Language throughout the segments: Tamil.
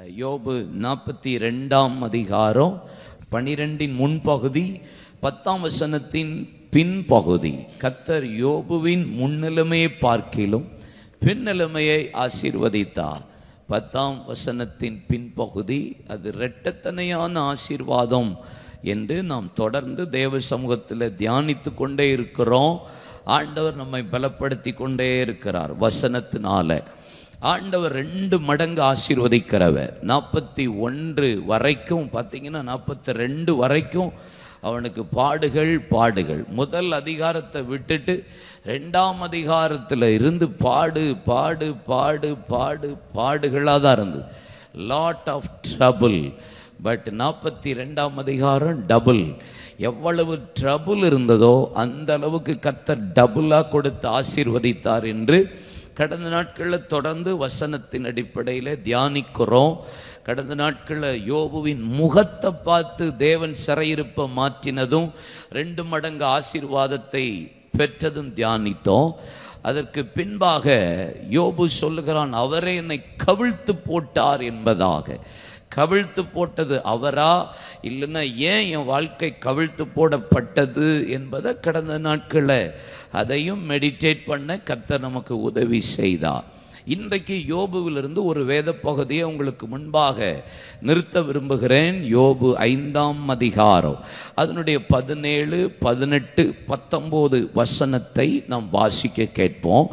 யோபு 42ஆம் அதிகாரம் 12இன் முன்பகுதி 10ஆம் வசனத்தின் பின்பகுதி. கர்த்தர் யோபுவின் முன்னிலைமையை பார்க்கிலும் பின்னிலைமையை ஆசீர்வதித்தார். 10ஆம் வசனத்தின் பின்பகுதி அது இரட்டத்தனையான ஆசீர்வாதம் என்று நாம் தொடர்ந்து தேவ சமூகத்தில் தியானித்து கொண்டே இருக்கிறோம். ஆண்டவர் நம்மை பலப்படுத்தி கொண்டே இருக்கிறார். வசனத்தினால ஆண்டவர் 2 மடங்கு ஆசீர்வதிக்கிறவர். 41 வரைக்கும் பார்த்தீங்கன்னா 42 வரைக்கும் அவனுக்கு பாடுகள். முதல் அதிகாரத்தை விட்டுட்டு 2ஆம் அதிகாரத்தில் இருந்து பாடுகளாக தான் இருந்தது. Lot of trouble. பட் 42ஆம் அதிகாரம் டபுள். எவ்வளவு ட்ரபுள் இருந்ததோ அந்த அளவுக்கு கர்த்தர் டபுளாக கொடுத்து ஆசீர்வதித்தார் என்று கடந்த நாட்களில் தொடர்ந்து வசனத்தின் அடிப்படையில் தியானிக்கிறோம். கடந்த நாட்களில் யோபுவின் முகத்தை பார்த்து தேவன் சிறையிருப்பை மாற்றினதும் 2 மடங்கு ஆசீர்வாதத்தை பெற்றதும் தியானித்தோம். அதற்கு பின்பாக யோபு சொல்லுகிறான், அவரே என்னை கவிழ்த்து போட்டார் என்பதாக. கவிழ்த்து போட்டது அவரா, இல்லைன்னா ஏன் என் வாழ்க்கை கவிழ்த்து போடப்பட்டது என்பதை கடந்த நாட்களில் அதையும் மெடிடேட் பண்ண கர்த்தர் நமக்கு உதவி செய்தார். இன்றைக்கு யோபுவிலிருந்து ஒரு வேத பகுதியை உங்களுக்கு முன்பாக நிறுத்த விரும்புகிறேன். யோபு 5ஆம் அதிகாரம் அதனுடைய 17, 18, 19 வசனத்தை நாம் வாசிக்க கேட்போம்.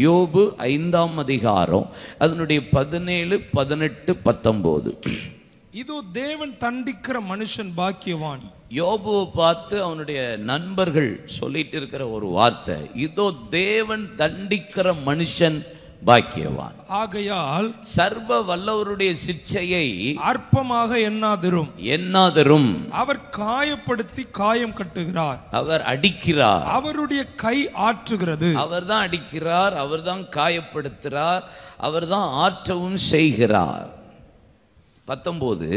யோபு 5ஆம் அதிகாரம் அதனுடைய 17, 18, 19. இதோ தேவன் தண்டிக்கிற மனுஷன் பாக்கியவான். யோபுவை பார்த்து அவனுடைய நண்பர்கள் சொல்லிட்டு இருக்கிற ஒரு வார்த்தை, இதோ தேவன் தண்டிக்கிற மனுஷன் பாக்கியவான். ஆகையால் சர்வ வல்லவருடைய சிட்சையை அற்பமாக எண்ணாதிரும். அவர் காயப்படுத்தி காயம் கட்டுகிறார். அவர் அடிக்கிறார். அவருடைய கை ஆற்றுகிறது. அவர் தான் அடிக்கிறார், அவர் தான் காயப்படுத்துகிறார், அவர் தான் ஆற்றவும் செய்கிறார். 19.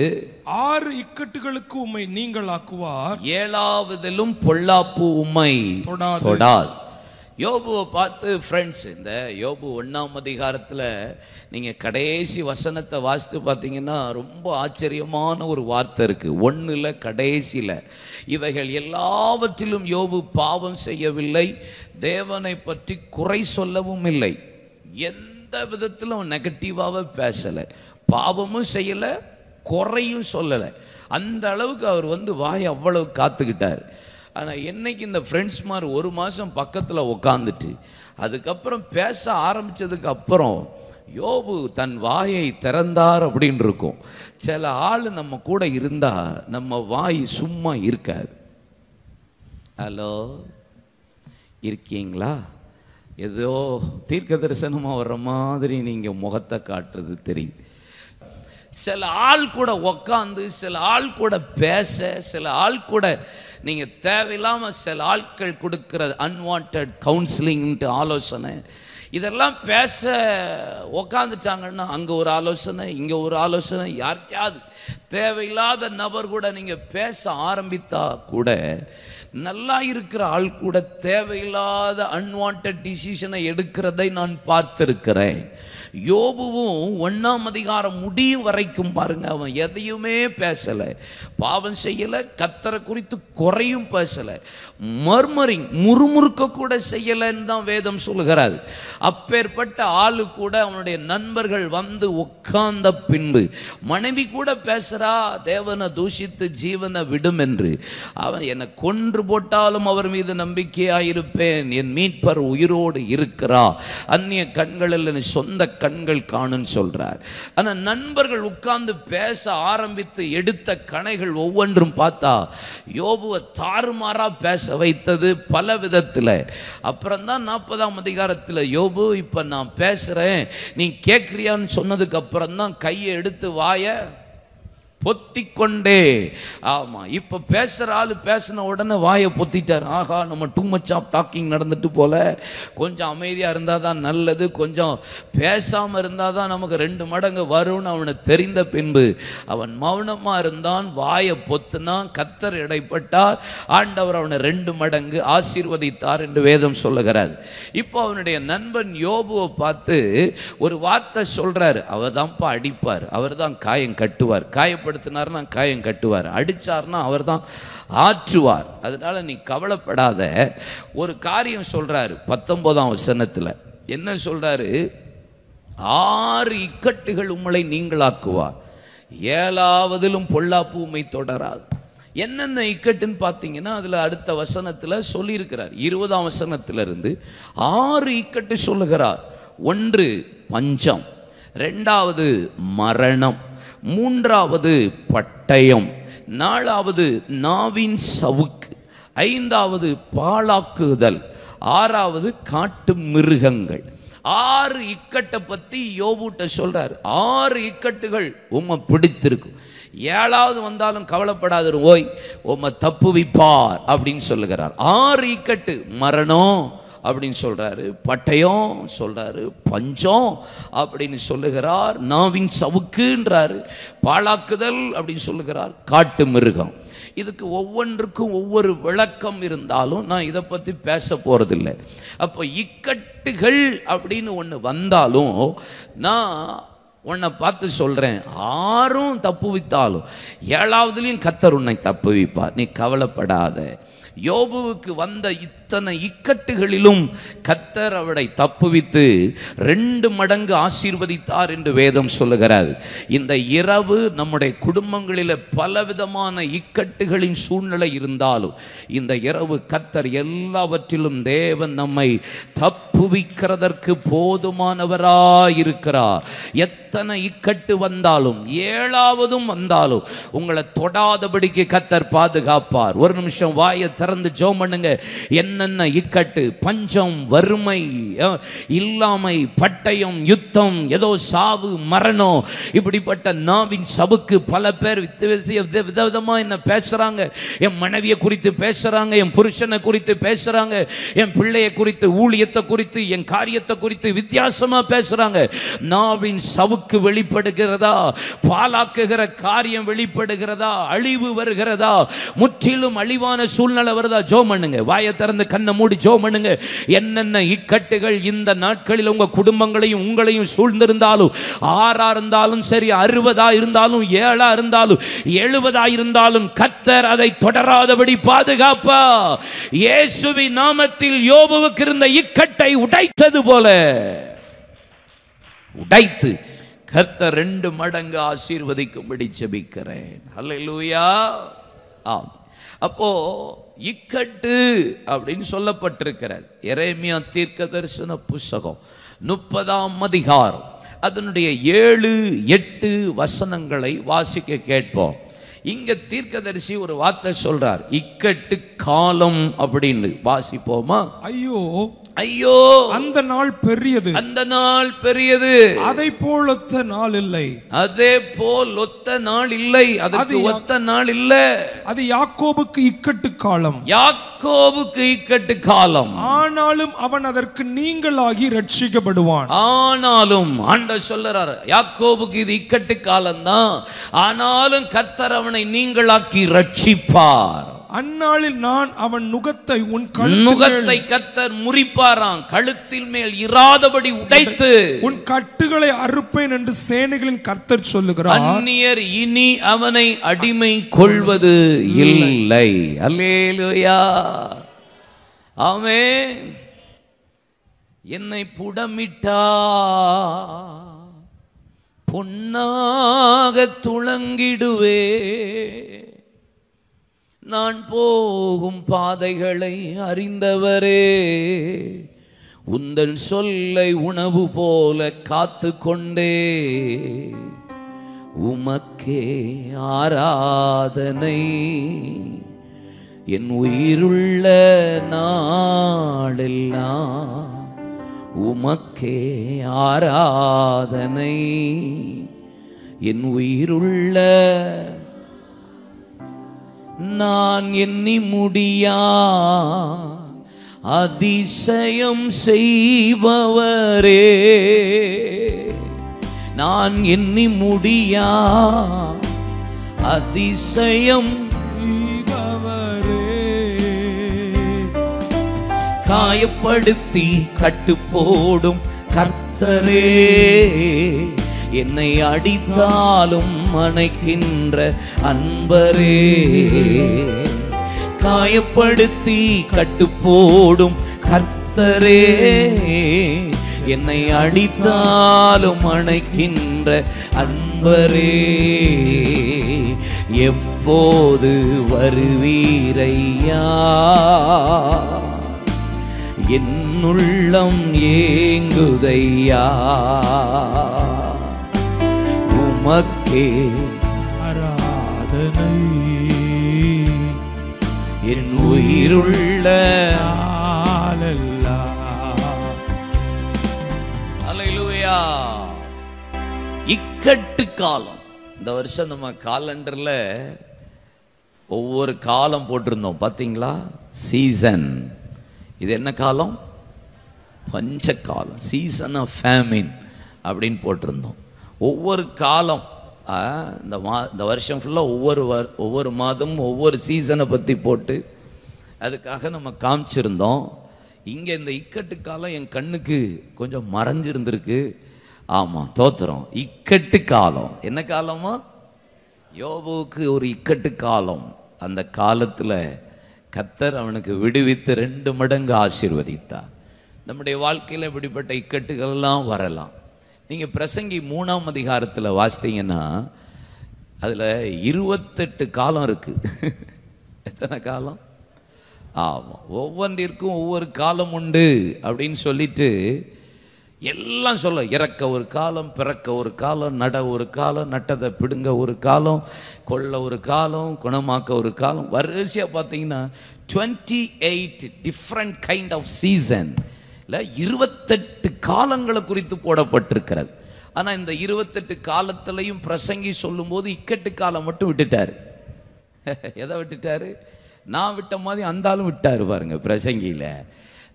6 இக்கட்டுகளுக்கு உம்மை நீங்கள் ஆக்குவார். 7ஆவதிலும் பொல்லாப்பு உம்மை தொடாது. யோபுவை பார்த்து ஃப்ரெண்ட்ஸ், இந்த யோபு 1ஆம் அதிகாரத்தில் நீங்கள் கடைசி வசனத்தை வாசித்து பார்த்தீங்கன்னா ரொம்ப ஆச்சரியமான ஒரு வார்த்தை இருக்குது. 1ல் கடைசியில், இவைகள் எல்லாவற்றிலும் யோபு பாவம் செய்யவில்லை, தேவனை பற்றி குறை சொல்லவும் இல்லை, எந்த விதத்திலும் நெகட்டிவாக பேசலை, பாவமும் செய்யலை, குறையும் சொல்லலை. அந்த அளவுக்கு அவர் வாயை அவ்வளவு காத்துக்கிட்டார். ஆனால் என்னைக்கு இந்த ஃப்ரெண்ட்ஸ் மாதிரி 1 மாதம் பக்கத்தில் உட்காந்துட்டு அதுக்கப்புறம் பேச ஆரம்பித்ததுக்கு அப்புறம் யோபு தன் வாயை திறந்தார் அப்படின்னு இருக்கும். சில ஆள் நம்ம கூட இருந்தால் நம்ம வாய் சும்மா இருக்காது. ஹலோ, இருக்கீங்களா? ஏதோ தீர்க்க தரிசனமாக வர்ற மாதிரி நீங்கள் முகத்தை காட்டுறது தெரியுது. சில ஆள் கூட உக்காந்து, சில ஆள் கூட பேச, சில ஆள் கூட நீங்கள் தேவையில்லாமல் சில ஆட்கள் கொடுக்கிற அன்வான்ட் கவுன்சிலிங்ன்ட்டு ஆலோசனை, இதெல்லாம் பேச உக்காந்துட்டாங்கன்னா அங்கே ஒரு ஆலோசனை, இங்கே ஒரு ஆலோசனை, யாருக்காவது தேவையில்லாத நபர் கூட நீங்கள் பேச ஆரம்பித்தா கூட நல்லா இருக்கிற ஆள் கூட தேவையில்லாத அன்வான்ட் டிசிஷனை எடுக்கிறதை நான் பார்த்திருக்கிறேன். யோபுவும் 1ஆம் அதிகாரம் முடியும் வரைக்கும் பாருங்க, அவன் எதையுமே பேசலை, பாவம் செய்யலை, கர்த்தரை குறித்து குறையும் பேசலை, முறுமுறுக்க கூட செய்யலைன்னு தான் வேதம் சொல்லுகிறார். அப்பேற்பட்ட ஆளு கூட அவனுடைய நண்பர்கள் உட்கார்ந்த பின்பு மனைவி கூட பேசுறா, தேவனை தூஷித்து ஜீவனை விடும் என்று. அவன் என்னை கொன்று போட்டாலும் அவர் மீது நம்பிக்கையாயிருப்பேன், என் மீட்பர் உயிரோடு இருக்கிறா, அந்நிய கண்களில் என் சொந்த கண்கள் காணுன்னு சொல்றார். ஆனால் நண்பர்கள் உட்கார்ந்து பேச ஆரம்பித்து எடுத்த கணைகள் ஒவ்வொன்றும் பார்த்தா யோபுவை தாறுமாறா பேச வைத்தது பல விதத்தில். அப்புறம்தான் 40ஆம் அதிகாரத்தில் யோபு, இப்போ நான் பேசுகிறேன் நீ கேட்குறியான்னு சொன்னதுக்கு அப்புறம் தான் கையை எடுத்து வாயை பொத்திக்கொண்டே. ஆமா, இப்ப பேசுற ஆளு பேசின உடனே வாயை பொத்திட்டார். ஆகா, நம்ம டூ மச் ஆஃப் டாக்கிங் நடந்துட்டு போல, கொஞ்சம் அமைதியா இருந்தாதான் நல்லது, கொஞ்சம் பேசாம இருந்தாதான் நமக்கு 2 மடங்கு வரும்னு அவனுக்கு தெரிந்த பின்பு அவன் மௌனமா இருந்தான், வாயை பொத்துனான். கர்த்தர் இடைப்பட்டார், ஆண்டவர் அவனை 2 மடங்கு ஆசீர்வதித்தார் என்று வேதம் சொல்லுகிறார். இப்போ அவனுடைய நண்பன் யோபுவை பார்த்து ஒரு வார்த்தை சொல்றாரு. அவர் தான்ப்பா அடிப்பார், அவர் தான் காயம் கட்டுவார், காயப்படுத்தினார்னா காயம் கட்டுவார், அடிச்சார்னா அவர் தான் ஆற்றுவார், அதனால நீ கவலைப்படாத. ஒரு காரியம் சொல்றாரு 19ஆம் வசனத்துல. என்ன சொல்றாரு? 6 இக்கட்டுகள் உங்களை நீங்களாக்குவார், 7ஆவதிலும் பொல்லாப்பு உம்மை தொடராது. என்னென்ன இக்கட்டுன்னு பார்த்தீங்கன்னா அதுல அடுத்த வசனத்துல சொல்லியிருக்கிறார். 20ஆம் வசனத்திலிருந்து 6 இக்கட்டு சொல்லுகிறார். 1 பஞ்சம், 2வது மரணம், 3வது பட்டயம், 4வது நாவின் சவுக்கு, 5வது பாழாக்குதல், 6வது காட்டு மிருகங்கள். 6 இக்கட்டை பத்தி யோபுட்ட சொல்றாரு. 6 இக்கட்டுகள் உம்மை பிடித்திருக்கும், 7வது வந்தாலும் கவலைப்படாது, ஓய் உம்மை தப்புவிப்பார் அப்படின்னு சொல்லுகிறார். 6 இக்கட்டு, மரணம் அப்படின்னு சொல்றாரு, பட்டயம் சொல்றாரு, பஞ்சம் அப்படின்னு சொல்லுகிறார், நாவின் சவுக்குன்றாரு, பாழாக்குதல் அப்படின்னு சொல்லுகிறார், காட்டு மிருகம். இதுக்கு ஒவ்வொன்றுக்கும் ஒவ்வொரு விளக்கம் இருந்தாலும் நான் இதை பற்றி பேச போறதில்லை. அப்போ இக்கட்டுகள் அப்படின்னு ஒன்று வந்தாலும் நான் உன்னை பார்த்து சொல்றேன், 6ம் தப்புவித்தாலும் 7ஆவதுலையும் கர்த்தர் உன்னை தப்புவிப்பார், நீ கவலைப்படாத. யோபுவுக்கு வந்த இத்தனை இக்கட்டுகளிலும் கர்த்தர் அவரை தப்புவித்து 2 மடங்கு ஆசீர்வதித்தார் என்று வேதம் சொல்லுகிறார். இந்த இரவு நம்முடைய குடும்பங்களில் பலவிதமான இக்கட்டுகளின் சூழ்நிலை இருந்தாலும் இந்த இரவு கர்த்தர் எல்லாவற்றிலும் தேவன் நம்மை தப்புவிக்கிறதற்கு போதுமானவராயிருக்கிறார். எத்தனை இக்கட்டு வந்தாலும் 7ஆவதும் வந்தாலும் உங்களை தொடாதபடிக்கு கர்த்தர் பாதுகாப்பார். ஒரு நிமிஷம் வாயை திறந்து ஜெபம் பண்ணுங்க. என்னென்ன இக்கட்டு, பஞ்சம், வறுமை, இல்லாமை, பட்டயம், யுத்தம், ஏதோ சாவு, மரணம், இப்படிப்பட்ட நாவின் சவுக்கு. பல பேர் விதவிதமா என்ன பேசுறாங்க. என் மனைவியை குறித்து பேசுறாங்க, என் புருஷனை குறித்து பேசுறாங்க, என் பிள்ளையை குறித்து, ஊழியத்தை குறித்து, என் காரியத்தை குறித்து வித்தியாசமா பேசுறாங்க. நாவின் சவுக்கு வெளிப்படுகிறதா? பாலாக்குகிற காரியம் வெளிப்படுகிறதா? அழிவு வருகிறதா? முற்றிலும் அழிவான சூழ்நிலை வருதா? ஜெபம் பண்ணுங்க. வாயை திறந்து கண்ணை மூடி ஜெபம் பண்ணுங்க. என்னென்ன இக்கட்டுகள் இந்த நாட்களில் உங்க குடும்பங்களையும் உங்களையும் சூழ்ந்திருந்தாலும், 6ஆ இருந்தாலும் சரி, 60ஆ இருந்தாலும், 7ஆ இருந்தாலும், 70ஆ இருந்தாலும் கர்த்தர் அதை தொடராதபடி பாதுகாப்பா. இயேசுவின் நாமத்தில் யோபுவுக்கு இருந்த இக்கட்டை உடைத்தது போல உடைத்து கர்த்தர் 2 மடங்கு ஆசீர்வதிக்கும்படி ஜெபிக்கிறேன். அல்லேலூயா. ஆம். அப்போ இக்கட்டு அப்படின்னு சொல்லப்பட்டிருக்கிறது. எரேமியா தீர்க்கதரிசன புத்தகம் 30ஆம் அதிகாரம் அதனுடைய 7, 8 வசனங்களை வாசிக்க கேட்போம். இங்க தீர்க்கதரிசி ஒரு வார்த்தை சொல்றார், இக்கட்டு காலம் அப்படின்னு. வாசிப்போமா? ஐயோ ஐயோ, அந்த நாள் பெரியது, அந்த நாள் பெரியது, அதை போல் ஒத்த நாள் இல்லை, அதே போல் ஒத்த நாள் இல்லை, அதுக்கு ஒத்த நாள் இல்லை. அது யாக்கோபுக்கு இக்கட்டு காலம், யாக்கோபுக்கு இக்கட்டு காலம். ஆனாலும் அவன் அதற்கு நீங்களாகி ரட்சிக்கப்படுவான். ஆனாலும் ஆண்டவர் சொல்றார், யாக்கோபுக்கு இது இக்கட்டு காலம் தான், ஆனாலும் கர்த்தர் அவனை நீங்களாக்கி ரட்சிப்பார். அந்நாளில் நான் அவன் நுகத்தை உன் நுகத்தை கர்த்தர் முறிப்பாராம், கழுத்தில் மேல் இராதபடி உடைத்து உன் கட்டுகளை அறுப்பேன் என்று சேனைகளின் கர்த்தர் சொல்லுகிறார். அந்நியர் இனி அவனை அடிமை கொள்வது இல்லை. அல்லேலூயா. ஆமென். என்னை புடமிட்டா பொன்னாக துளங்கிடுவே, நான் போகும் பாதைகளை அறிந்தவரே, உந்தன் சொல்லை உணவு போல காத்து கொண்டே, உமக்கே ஆராதனை என் உயிருள்ள நாளெல்லாம், உமக்கே ஆராதனை என் உயிருள்ள நான் எண்ணி முடியா அதிசயம் செய்பவரே, நான் எண்ணி முடியா அதிசயம் செய்பவரே, காயப்படுத்தி கட்டு போடும் கர்த்தரே, என்னை அடித்தாலும் அணைக்கின்ற அன்பரே, காயப்படுத்தி கட்டு போடும் கர்த்தரே, என்னை அடித்தாலும் அணைக்கின்ற அன்பரே, எப்போது வருவீரையா, என் உள்ளம் ஏங்குதையா, உமக்கே ஆராதனை என் உயிருள்ள அல்லேலூயா. இக்கட்டு காலம். இந்த வருஷம் நம்ம காலண்டர்ல ஒவ்வொரு காலம் போட்டிருந்தோம் பார்த்தீங்களா? சீசன். இது என்ன காலம்? பஞ்ச காலம், சீசன் ஆஃப் ஃபேமின் அப்படின்னு போட்டிருந்தோம். ஒவ்வொரு காலம் இந்த வருஷம் ஃபுல்லாக ஒவ்வொரு மாதமும் ஒவ்வொரு சீசனை பற்றி போட்டு அதுக்காக நம்ம காமிச்சிருந்தோம். இங்கே இந்த இக்கட்டு காலம் என் கண்ணுக்கு கொஞ்சம் மறைஞ்சிருந்திருக்கு. ஆமாம், தோத்திரம். இக்கட்டு காலம் என்ன காலமா? யோபுவுக்கு ஒரு இக்கட்டு காலம். அந்த காலத்தில் கர்த்தர் அவனுக்கு விடுவித்து 2 மடங்கு ஆசீர்வதித்தார். நம்முடைய வாழ்க்கையில் இப்படிப்பட்ட இக்கட்டுகள்லாம் வரலாம். நீங்கள் பிரசங்கி 3ஆம் அதிகாரத்தில் வாசித்தீங்கன்னா அதில் 28 காலம் இருக்குது. எத்தனை காலம்? ஆமாம், ஒவ்வொன்றிற்கும் ஒவ்வொரு காலம் உண்டு அப்படின்னு சொல்லிட்டு எல்லாம் சொல்ல. இறக்க ஒரு காலம், பிறக்க ஒரு காலம், நட ஒரு காலம், நட்டதை பிடுங்க ஒரு காலம், கொள்ள ஒரு காலம், குணமாக்க ஒரு காலம். வரிசையாக பார்த்தீங்கன்னா 28 டிஃப்ரெண்ட் கைண்ட் ஆஃப் சீசன், இல்லை 28 காலங்களை குறித்து போடப்பட்டிருக்கிறது. ஆனால் இந்த 28 காலத்திலையும் பிரசங்கி சொல்லும்போது இக்கட்டு காலம் மட்டும் விட்டுட்டார். எதை விட்டுட்டாரு? நான் விட்ட மாதிரி அந்த ஆளும் விட்டார் பாருங்க பிரசங்கியில்.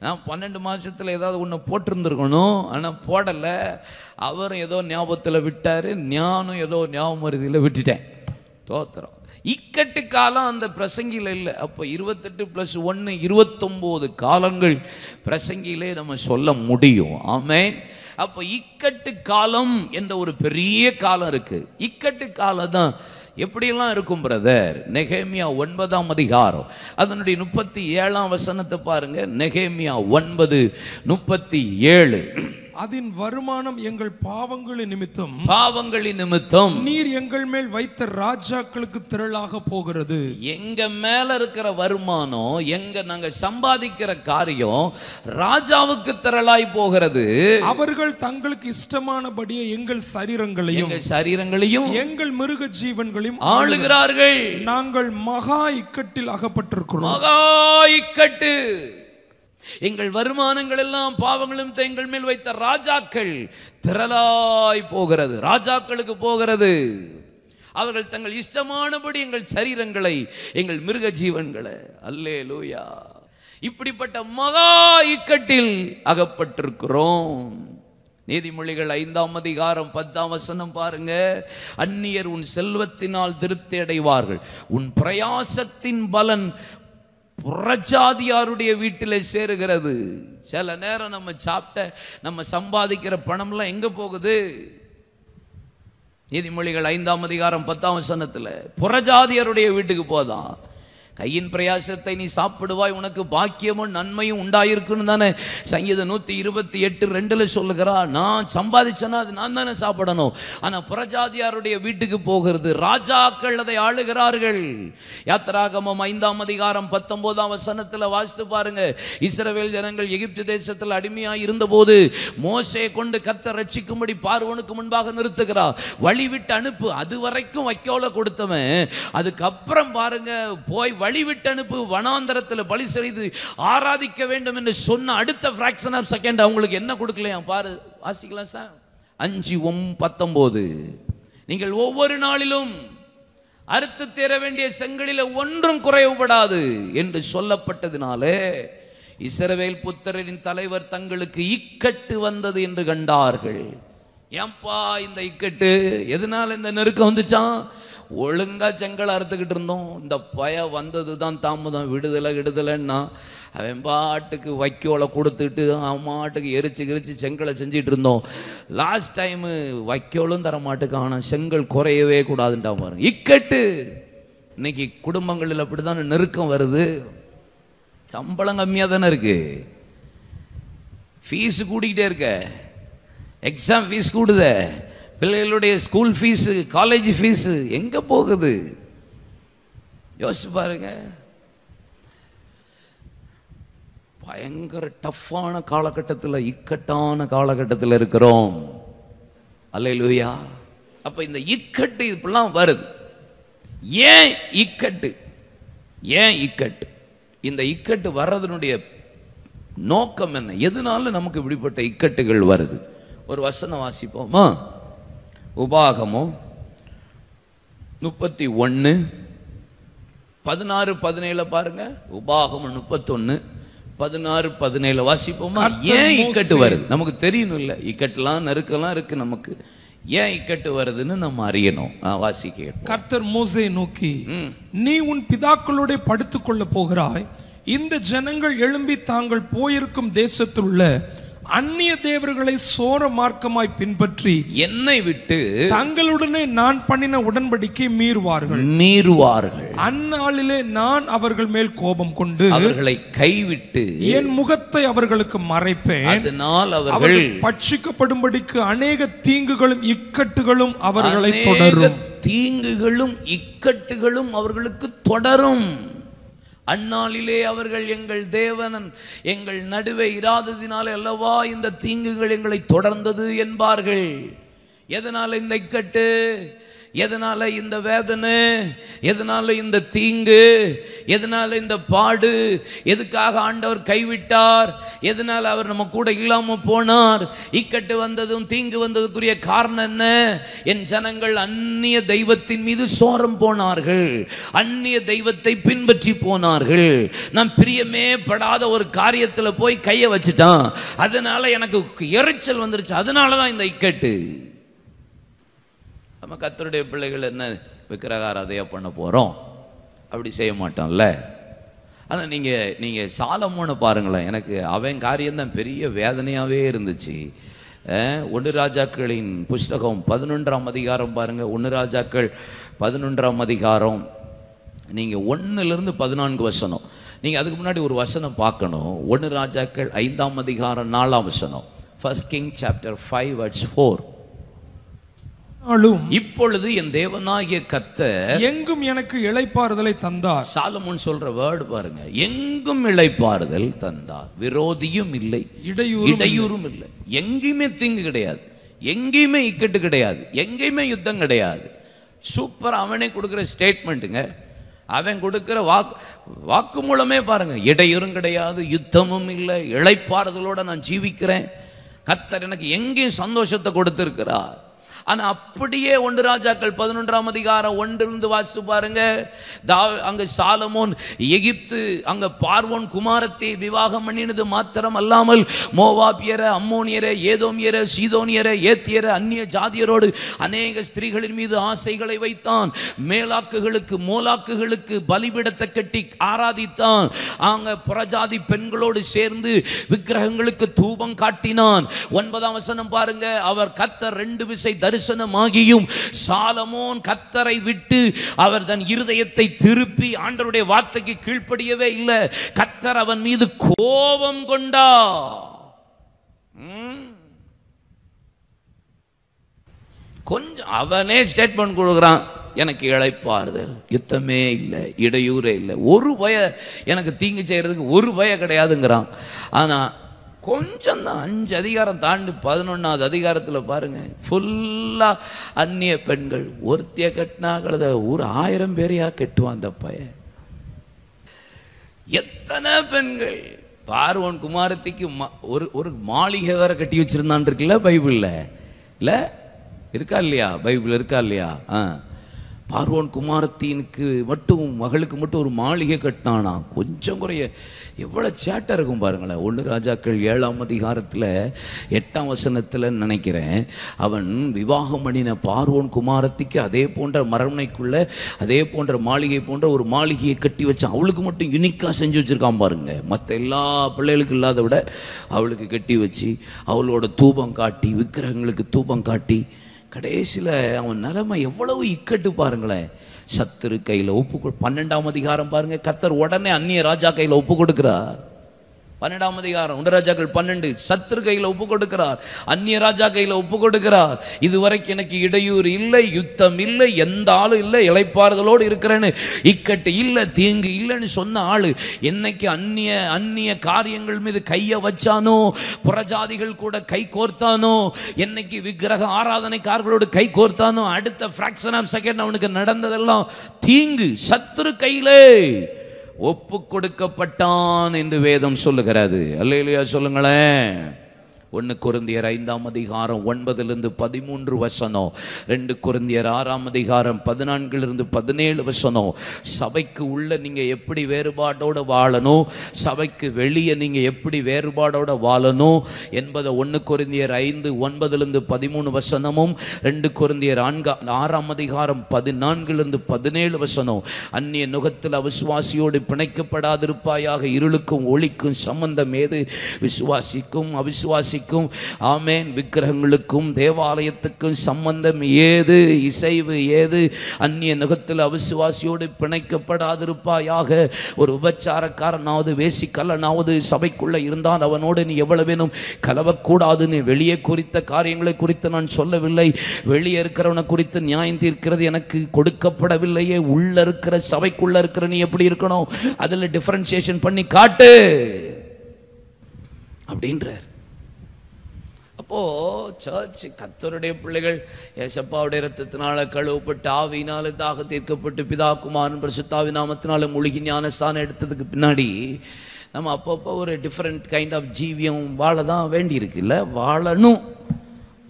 நான் 12 மாதத்தில் ஏதாவது ஒன்று போட்டிருந்துருக்கணும், ஆனால் போடலை. அவரும் ஏதோ ஞாபகத்தில் விட்டார், ஞானும் ஏதோ ஞாபகம் மருதியில் விட்டுட்டேன். தோத்திரம். இக்கட்டு காலம் அந்த பிரசங்கியில் இல்லை. அப்போ 28 + 1 29 காலங்கள் பிரசங்கியிலே நம்ம சொல்ல முடியும். ஆமென். அப்போ இக்கட்டு காலம் என்ற ஒரு பெரிய காலம் இருக்கு. இக்கட்டு காலம் தான் எப்படியெல்லாம் இருக்கும் பிரதர்? நெகேமியா 9ஆம் அதிகாரம் அதனுடைய 37ஆம் வசனத்தை பாருங்க. நெகேமியா 9:37. அதன் வருமானம் எங்கள் பாவங்களின் நிமித்தம் நீர் எங்கள் மேல் வைத்த ராஜாக்களுக்கு திரளாக போகிறது. எங்க மேல இருக்கிற வருமானம், நாங்க சம்பாதிக்கிற காரியம் ராஜாவுக்கு திரளாய் போகிறது. அவர்கள் தங்களுக்கு இஷ்டமானபடியே எங்கள் சரீரங்களையும் எங்கள் மிருக ஜீவன்களையும் ஆளுகிறார்கள். நாங்கள் மகா இக்கட்டில் அகப்பட்டிருக்கிறோம். மகா இக்கட்டு. எங்கள் வருமானங்கள் எல்லாம் பாவங்களும் எங்கள் மேல் வைத்த ராஜாக்கள் திரளாய் போகிறது, ராஜாக்களுக்கு போகிறது. அவர்கள் தங்கள் இஷ்டமானபடி எங்கள் சரீரங்களை, எங்கள் மிருக ஜீவன்களை, அல்லேலூயா, இப்படிப்பட்ட மகா இக்கட்டில் அகப்பட்டிருக்கிறோம். நீதிமொழிகள் 5ஆம் அதிகாரம் 10ஆம் வசனம் பாருங்க. அந்நியர் உன் செல்வத்தினால் திருப்தி அடைவார்கள், உன் பிரயாசத்தின் பலன் புறஜாதியாருடைய வீட்டில் சேருகிறது. சில நேரம் நம்ம சாப்பிட்ட, நம்ம சம்பாதிக்கிற பணம்லாம் எங்க போகுது? நீதிமொழிகள் 5ஆம் அதிகாரம் 10ஆம் வசனத்தில் புறஜாதியாருடைய வீட்டுக்கு போதான். கையின் பிரயாசத்தை நீ சாப்பிடுவாய், உனக்கு பாக்கியமும் நன்மையும் உண்டாயிருக்குன்னு தானே சங்கீதம் 128:2 சொல்லுகிறா. நான் சம்பாதிச்சேன்னா அது நான் தானே சாப்பிடணும். ஆனால் புறஜாதியாருடைய வீட்டுக்கு போகிறது, ராஜாக்கள் அதை ஆளுகிறார்கள். யாத்திராகமம் 5ஆம் அதிகாரம் 19ஆம் வசனத்தில் வாசித்து பாருங்க. இஸ்ரவேல் ஜனங்கள் எகிப்து தேசத்தில் அடிமையாக இருந்தபோது மோசே கொண்டு கர்த்தர் ரட்சிக்கும்படி பார்வோனுக்கு முன்பாக நிறுத்துகிறார். வழி விட்டு அனுப்பு, அது வரைக்கும் வைக்கோல கொடுத்தவன் அதுக்கப்புறம் பாருங்க போய் வழிவிட்டு அனுப்பு, வனாந்தரத்தில் பலி செய்து ஆராதிக்க வேண்டும் என்று சொன்ன அடுத்த ஃபிராக்ஷன் ஆஃப் செகண்ட் அவங்களுக்கு என்ன கொடுக்கலையா பாரு. வாசிக்கலாம் சார். 5:19. நீங்கள் ஒவ்வொரு நாளிலும் அறுத்து தீர வேண்டிய செங்கலில ஒன்றும் குறைவுபடாது என்று சொல்லப்பட்டதினாலே இஸ்ரவேல் புத்திரரின் தலைவர் தங்களுக்கு இக்கட்டு வந்தது என்று கண்டார்கள். ஏன்பா இந்த இக்கட்டு, எதனால இந்த நெருக்கம் வந்துச்சான்? ஒழுங்கா செங்கல் அறுத்துக்கிட்டு இருந்தோம், இந்த பய வந்தது தான் தாமதம். விடுதலைன்னா அவன் பாட்டுக்கு வைக்கோலை கொடுத்துட்டு அவன் மாட்டுக்கு எரிச்சு செங்கலை செஞ்சிட்டு இருந்தோம். லாஸ்ட் டைமு வைக்கோலும் தரமாட்டுக்கு, ஆனால் செங்கல் குறையவே கூடாதுன்ட்டா பாருங்க. இக்கட்டு. இன்னைக்கு குடும்பங்களில் அப்படிதான் நெருக்கம் வருது. சம்பளம் கம்மியாக தானே இருக்கு, ஃபீஸு கூட்டிக்கிட்டே இருக்க, எக்ஸாம் ஃபீஸ் கூடுத, பிள்ளைகளுடைய ஸ்கூல் ஃபீஸு, காலேஜ் ஃபீஸு எங்கே போகுது யோசிச்சு பாருங்க. பயங்கர டஃப்பான காலகட்டத்தில், இக்கட்டான காலகட்டத்தில் இருக்கிறோம். அல்லேலூயா. அப்போ இந்த இக்கட்டு இப்பெல்லாம் வருது. ஏன் இக்கட்டு? ஏன் இக்கட்டு? இந்த இக்கட்டு வர்றதனுடைய நோக்கம் என்ன? எதனால நமக்கு இப்படிப்பட்ட இக்கட்டுகள் வருது? ஒரு வசனம் வாசிப்போமா? உபாகமம் 31:16-17 பாருங்க. உபாகமம் 31:16-17 வாசிப்போமா? ஏன் இக்கட்டு வருது? நமக்கு தெரியணும் இல்ல, இக்கட்டுலாம் நெருக்கலாம் இருக்கு நமக்கு. ஏன் இக்கட்டு வருதுன்னு நம்ம அறியணும். வாசிக்க. கர்த்தர் மோசேயை நோக்கி, நீ உன் பிதாக்களோட படுத்துக்கொள்ள போகிறாய். இந்த ஜனங்கள் எழும்பி தாங்கள் போயிருக்கும் தேசத்தில் உள்ள அந்நிய தேவர்களை சோர மார்க்கமாய் பின்பற்றி என்னை விட்டு தங்களுடனே நான் பண்ணின உடன்படிக்கை மீறுவார்கள். அந்நாளிலே நான் அவர்கள் மேல் கோபம் கொண்டு அவர்களை கைவிட்டு என் முகத்தை அவர்களுக்கு மறைப்பேன். அதனால் அவர்கள் பட்சிக்கப்படும்படிக்கு அநேக தீங்குகளும் இக்கட்டுகளும் அவர்களை தொடரும். தீங்குகளும் இக்கட்டுகளும் அவர்களுக்கு தொடரும். அந்நாளிலே அவர்கள் எங்கள் தேவனன் எங்கள் நடுவே இராததினாலே அல்லவா இந்த தீங்குகள் எங்களை தொடர்ந்தது என்பார்கள். எதனால இந்த இக்கட்டு? எதனால இந்த வேதனை? எதனால இந்த தீங்கு? எதனால இந்த பாடு? எதுக்காக ஆண்டவர் கைவிட்டார்? எதனால அவர் நம்ம கூட இல்லாம போனார்? இக்கட்டு வந்ததும் தீங்கு வந்ததுக்குரிய காரணம் என்ன? என் ஜனங்கள் அந்நிய தெய்வத்தின் மீது சோரம் போனார்கள், அந்நிய தெய்வத்தை பின்பற்றி போனார்கள். நான் பிரியமே படாத ஒரு காரியத்துல போய் கையை வச்சுட்டான், அதனால எனக்கு எரிச்சல் வந்துருச்சு, அதனாலதான் இந்த இக்கட்டு. நம்ம கர்த்தருடைய பிள்ளைகள் என்ன விக்கிரகாராதனையா பண்ண போகிறோம்? அப்படி செய்ய மாட்டோம்ல. ஆனால் நீங்கள் சாலமோனை பாருங்களேன். எனக்கு அவன் காரியம்தான் பெரிய வேதனையாகவே இருந்துச்சு. 1 ராஜாக்களின் புஸ்தகம் 11ஆம் அதிகாரம் பாருங்கள். 1 ராஜாக்கள் 11ஆம் அதிகாரம், நீங்கள் 1 - 14 வசனம். நீங்கள் அதுக்கு முன்னாடி ஒரு வசனம் பார்க்கணும். 1 ராஜாக்கள் 5ஆம் அதிகாரம் 4ஆம் வசனம். 1 Kings chapter 5:4. இப்பொழுது என் தேவனாகிய கர்த்தர் எங்கும் எனக்கு இளைப்பாறுதலை தந்தார். சாலமோன் சொல்ற வேர்டு பாருங்க, எங்கும் இளைப்பாறுதல் தந்தார். விரோதியும் இல்லை, இடையூறும் இல்லை. எங்கேயுமே தீங்கு கிடையாது, எங்கேயுமே இக்கட்டு கிடையாது, எங்கேயுமே யுத்தம் கிடையாது. சூப்பர். அவனே கொடுக்குற ஸ்டேட்மெண்ட்டுங்க, அவன் கொடுக்கிற வாக்கு மூலமே பாருங்க. இடையூறும் கிடையாது, யுத்தமும் இல்லை, இளைப்பாறுதலோட நான் ஜீவிக்கிறேன். கர்த்தர் எனக்கு எங்கேயும் சந்தோஷத்தை கொடுத்திருக்கிறார். ஆனால் அப்படியே 1 ராஜாக்கள் 11ஆம் அதிகாரம் 1 வாசித்து பாருங்க. அங்க சாலமோன் எகிப்து அங்க பார்வோன் குமாரத்தை விவாகம் பண்ணினது மாத்திரம் அல்லாமல் மோவாபியர, அம்மோனியர, ஏதோமியர, சீதோனியர, ஏத்தியர, அந்நிய ஜாதியரோடு அநேக ஸ்திரீகளின் மீது ஆசைகளை வைத்தான். மேலாக்குகளுக்கு மோலாக்குகளுக்கு பலிபீடத்தை கட்டி ஆராதித்தான். அங்க புறஜாதி பெண்களோடு சேர்ந்து விக்கிரகங்களுக்கு தூபம் காட்டினான். 9ஆம் வசனம் பாருங்க. அவர் கர்த்தர் 2 விசை தரிசனமாகியும் சாலமோன் கர்த்தரை விட்டு அவர் தன் இருதயத்தை திருப்பி ஆண்டவருடைய வார்த்தைக்கு கீழ்ப்படியவே இல்லை. கர்த்தர் அவன் மீது கோபம் கொண்டார். கொஞ்சம் அவனே ஸ்டேட்மெண்ட் கொடுக்குறான், எனக்கு இளைப்பாறுதல், யுத்தமே இல்லை, இடையூறே இல்லை, ஒரு பய எனக்கு தீங்கு செய்யறதுக்கு ஒரு பய கிடையாதுங்கிறான். ஆனா கொஞ்சம் தான் 5 அதிகாரம் தாண்டி 11ஆவது அதிகாரத்தில் பாருங்க, ஃபுல்லா அந்நிய பெண்கள். ஒருத்திய கட்டினா கழுத ஒரு 1000 பேரையா கெட்டுவான் அந்த பையன். எத்தனை பெண்கள்! பார்வோன் குமாரத்திக்கு ஒரு மாளிகை வேற கட்டி வச்சிருந்தான் இருக்குல்ல பைபிள்ல, இல்ல இருக்கா இல்லையா? பைபிள் இருக்கா இல்லையா? பார்வோன் குமாரத்தினுக்கு மட்டும், மகளுக்கு மட்டும் ஒரு மாளிகை கட்டினானா. கொஞ்சம் குறைய எவ்வளோ சேட்டை இருக்கும் பாருங்களேன். 1 ராஜாக்கள் 7ஆம் அதிகாரத்தில் 8ஆம் வசனத்தில் நினைக்கிறேன், அவன் விவாகம் பண்ணின பார்வோன் குமாரத்திக்கு அதே போன்ற மரமனைக்குள்ள அதே போன்ற மாளிகை போன்ற ஒரு மாளிகையை கட்டி வச்சான். அவளுக்கு மட்டும் யுனிக்காக செஞ்சு வச்சுருக்கான் பாருங்க. மற்ற எல்லா பிள்ளைகளுக்கும் இல்லாத விட அவளுக்கு கட்டி வச்சு அவளோட தூபம் காட்டி, விக்கிரகங்களுக்கு தூபம் காட்டி, கடைசியில் அவன் நிலைமை எவ்வளவு இக்கட்டு பாருங்களேன். சத்துரு கையில் 12ஆம் அதிகாரம் பாருங்க, கர்த்தர் உடனே அந்நிய ராஜா கையில் ஒப்பு கொடுக்கிறார். 12ஆம் அதிகாரம் 1 ராஜாக்கள் 12, சத்துரு கையில் ஒப்பு கொடுக்கிறார், அந்நிய ராஜா கையில் ஒப்பு கொடுக்கிறார். இதுவரைக்கும் எனக்கு இடையூறு இல்லை, யுத்தம் இல்லை, எந்த ஆளும் இல்லை, இளைப்பாறுதலோடு இருக்கிறேன்னு, இக்கட்டு இல்லை, தீங்கு இல்லைன்னு சொன்ன ஆளு என்னைக்கு அந்நிய காரியங்கள் மீது கையை வச்சானோ, புறஜாதிகள் கூட கை கோர்த்தானோ, என்னைக்கு விக்கிரக ஆராதனைக்காரர்களோடு கை கோர்த்தானோ, அடுத்த ஃபிராக்ஷன் ஆஃப் செகண்ட் அவனுக்கு நடந்ததெல்லாம் தீங்கு. சத்துரு கையிலே ஒப்பு கொடுக்கப்பட்டான் என்று வேதம் சொல்லுகிறது. அல்லேலூயா சொல்லுங்களேன். 1 கொரிந்தியர் 5ஆம் அதிகாரம் 9லிருந்து 13 வசனம், 2 கொரிந்தியர் 6ஆம் அதிகாரம் 14லிருந்து 17 வசனம். சபைக்கு உள்ள நீங்க எப்படி வேறுபாடோட வாழணும், சபைக்கு வெளியே நீங்க எப்படி வேறுபாடோட வாழணும் என்பதை 1 கொரிந்தியர் 5 9லிருந்து 13 வசனமும், 2 கொரிந்தியர் 6ஆம் அதிகாரம் 14லிருந்து 17 வசனம். அந்நிய நுகத்தில் அவிசுவாசியோடு பிணைக்கப்படாதிருப்பாயாக, இருளுக்கும் ஒளிக்கும் சம்பந்தம் ஏது? விசுவாசிக்கும் அவிசுவாசி, ஆமென், விக்கிரகங்களுக்கும் தேவாலயத்துக்கும் சம்பந்தம் ஏது? இசைவு ஏது? அந்நிய நுகத்தில் அவிசுவாசியோடு பிணைக்கப்படாதிருப்பாயாக. ஒரு உபச்சாரக்காரனாவது வேசிக்கல்லனாவது சபைக்குள்ள இருந்தால் அவனோடு நீ எவ்வளவு வேணும் கலவக்கூடாதுன்னு. வெளியே குறித்த காரியங்களை குறித்து நான் சொல்லவில்லை, வெளியே இருக்கிறவனை குறித்து நியாயம் தீர்க்கிறது எனக்கு கொடுக்கப்படவில்லையே. உள்ள இருக்கிற சபைக்குள்ள இருக்கிற நீ எப்படி இருக்கணும், அதில் டிஃபரன்சியேஷன் பண்ணி காட்டு அப்படின்றார். அப்போ சர்ச், கர்த்தருடைய பிள்ளைகள் ஏசப்பாவுடைய இரத்தத்தினால கழுவப்பட்டு ஆவியினால தாக தீர்க்கப்பட்டு பிதா குமாரன் பரிசுத்தாவி நாமத்தினால மூழ்கி ஞானஸ்தானம் எடுத்ததுக்கு பின்னாடி நம்ம அப்பப்போ ஒரு டிஃப்ரெண்ட் கைண்ட் ஆஃப் ஜீவியம் வாழ தான் வேண்டி இருக்குல்ல. வாழணும்.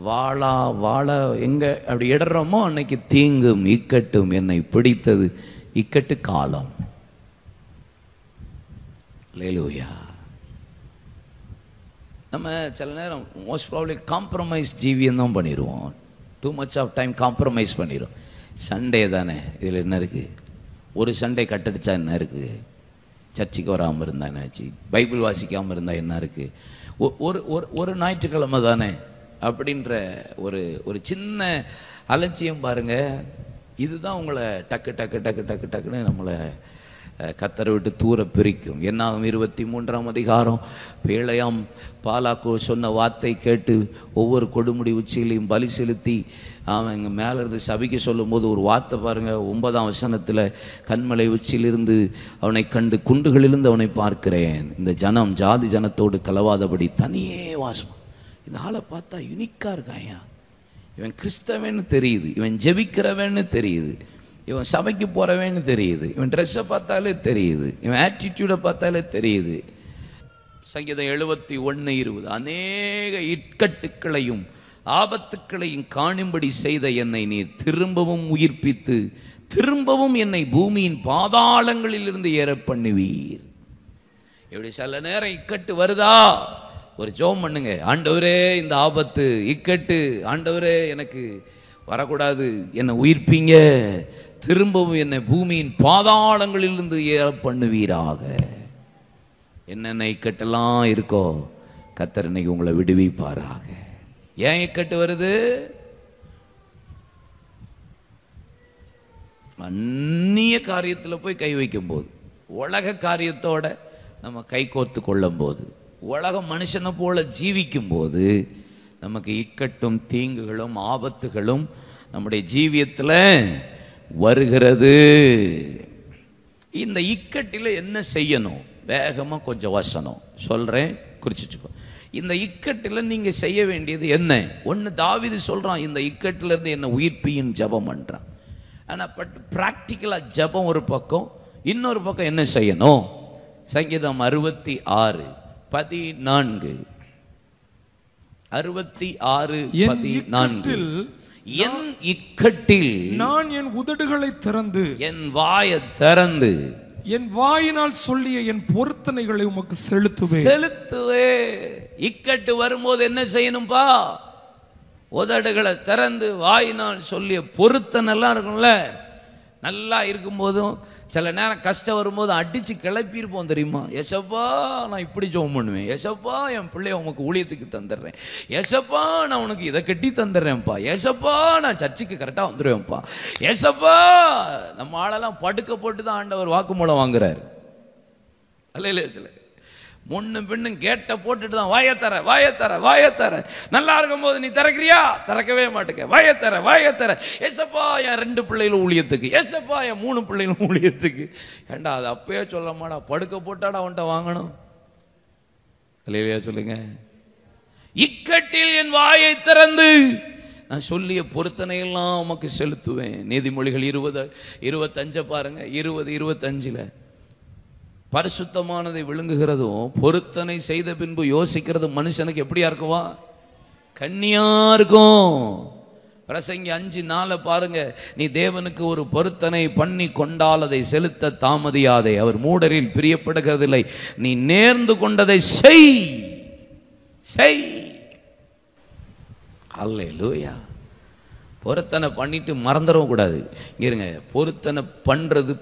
வாழ எங்கே அப்படி இடறோமோ அன்னைக்கு தீங்கும் இக்கட்டும் என்னை பிடித்தது. இக்கட்டு காலம். அல்லேலூயா. நம்ம சில நேரம் மோஸ்ட் ப்ராபப்லி காம்ப்ரமைஸ் ஜீவியம் தான் பண்ணிடுவோம். Too much of time compromise பண்ணிடுவோம். சண்டே தானே, இதில் என்ன இருக்குது? ஒரு சண்டே கட்டடிச்சா என்ன இருக்குது? சர்ச்சுக்கு வராமல் இருந்தால் என்னாச்சு? பைபிள் வாசிக்காமல் இருந்தால் என்ன இருக்குது? ஒரு ஞாயிற்றுக்கிழமை தானே அப்படின்ற ஒரு சின்ன அலட்சியம் பாருங்கள். இதுதான் உங்களை டக்குன்னு நம்மளை கத்தரை விட்டு தூர பிரிக்கும். என்னாகும் 23ஆம் அதிகாரம், பேழையாம் பாலாக்கு சொன்ன வார்த்தை கேட்டு ஒவ்வொரு கொடுமுடி உச்சியிலையும் பலி செலுத்தி அவன் இங்கே மேலே இருந்து சபைக்கு சொல்லும் போது ஒரு வார்த்தை பாருங்கள். 9ஆம் வசனத்தில், கண்மலை உச்சியிலிருந்து அவனை கண்டு குண்டுகளிலிருந்து அவனை பார்க்கிறேன். இந்த ஜனம் ஜாதி ஜனத்தோடு கலவாதபடி தனியே வாசம். இந்த ஆளை பார்த்தா யுனிக்காக இருக்காயா, இவன் கிறிஸ்தவன்னு தெரியுது, இவன் ஜெபிக்கிறவன்னு தெரியுது, இவன் சபைக்கு போகிறவன்னு தெரியுது, இவன் ட்ரெஸ்ஸை பார்த்தாலே தெரியுது, இவன் ஆட்டிடியூடை பார்த்தாலே தெரியுது. சங்கீதம் 71:20, அநேக இக்கட்டுக்களையும் ஆபத்துக்களையும் காணும்படி செய்த என்னை நீர் திரும்பவும் உயிர்ப்பித்து திரும்பவும் என்னை பூமியின் பாதாளங்களிலிருந்து ஏற பண்ணுவீர். இப்படி சில நேரம் இக்கட்டு வருதா, ஒரு ஜெபம் பண்ணுங்க. ஆண்டவரே, இந்த ஆபத்து இக்கட்டு ஆண்டவரே எனக்கு வரக்கூடாது, என்னை உயிர்ப்பீங்க, திரும்பவும் என்னை பூமியின் பாதாளங்களிலிருந்து ஏற பண்ணுவீராக. என்னென்ன இக்கட்டெல்லாம் இருக்கோ கர்த்தர் இன்னைக்கு உங்களை விடுவிப்பாராக. ஏன் இக்கட்டு வருது? அந்நிய காரியத்தில் போய் கை வைக்கும் போது, உலக காரியத்தோட நம்ம கை கோர்த்து கொள்ளும் போது, உலக மனுஷனை போல ஜீவிக்கும் போது நமக்கு இக்கட்டும் தீங்குகளும் ஆபத்துகளும் நம்முடைய ஜீவியத்தில் வருகிறது. இந்த இக்கட்டில் என்ன செய்யணும்? வேகமாக கொஞ்சம் வசனம் சொல்கிறேன், குறிச்சிச்சுக்கோ. இந்த இக்கட்டில் நீங்கள் செய்ய வேண்டியது என்ன? ஒன்று, தாவீது சொல்கிறான், இந்த இக்கட்டிலேருந்து என்னை உயிர்ப்பியின் ஜெபம் பண்ணுறான். ஆனால் ப்ராக்டிக்கலாக ஜெபம் ஒரு பக்கம், இன்னொரு பக்கம் என்ன செய்யணும்? சங்கீதம் 66:14, 66:14, என் இக்கட்டில் நான் என் உதடுகளை திறந்து, என் வாயை திறந்து, என் வாயினால் சொல்லிய என் பொருத்தனைகளை உமக்கு செலுத்துவே. இக்கட்டு வரும்போது என்ன செய்யணும்பா? உதடுகளை திறந்து வாயினால் சொல்லிய பொருத்தனெல்லாம் இருக்கும்ல. நல்லா இருக்கும்போதும் சில நேரம் கஷ்டம் வரும்போது அடிச்சு கிளப்பியிருப்போம் தெரியுமா? ஏசப்பா நான் இப்படி ஜெபம் பண்ணுவேன், ஏசப்பா என் பிள்ளைய உனக்கு ஊழியத்துக்கு தந்துடுறேன், ஏசப்பா நான் உனக்கு இதை கட்டி தந்துடுறேன்ப்பா, ஏசப்பா நான் சர்ச்சுக்கு கரெக்டாக வந்துடுவேன்ப்பா, ஏசப்பா. நம்ம ஆளெல்லாம் படுக்க போட்டு தான் ஆண்டவர் வாக்குமூலம் வாங்குறாரு. அல்ல சில முன்னும் பின்னும் கேட்ட போட்டுட்டு தான் வாயத்தர வாயத்தர வாயத்தர. நல்லா இருக்கும் போது நீ திறக்கிறியா? திறக்கவே மாட்டேங்க. வாயத்தர ஏசப்பா என் 2 பிள்ளைகளும் ஊழியத்துக்கு, ஏசப்பா என் 3 பிள்ளைகளும் ஊழியத்துக்கு. ஏண்டா அது அப்பயே சொல்லமாடா, படுக்க போட்டாடா அவன்கிட்ட வாங்கணும். இல்லையா சொல்லுங்க. இக்கட்டில் என் வாயை திறந்து நான் சொல்லிய பொருத்தனையெல்லாம் உமக்கு செலுத்துவேன். நீதிமொழிகள் 20:25 பாருங்க. 20:25 பரிசுத்தமானதை விழுங்குகிறதும் பொருத்தனை செய்த பின்பு யோசிக்கிறது மனுஷனுக்கு எப்படியா இருக்குவா? கண்ணியா இருக்கும். பிரசங்கி 5:4 பாருங்க. நீ தேவனுக்கு ஒரு பொருத்தனை பண்ணி கொண்டால் அதை செலுத்த தாமதியாதே, அவர் மூடரில் பிரியப்படுகிறதில்லை, நீ நேர்ந்து கொண்டதை செய் செய். அல்லேலூயா. பொருத்தனை பண்ணிட்டு மறந்துடவும் கூடாது. இருங்க, பொருத்தனை பண்றது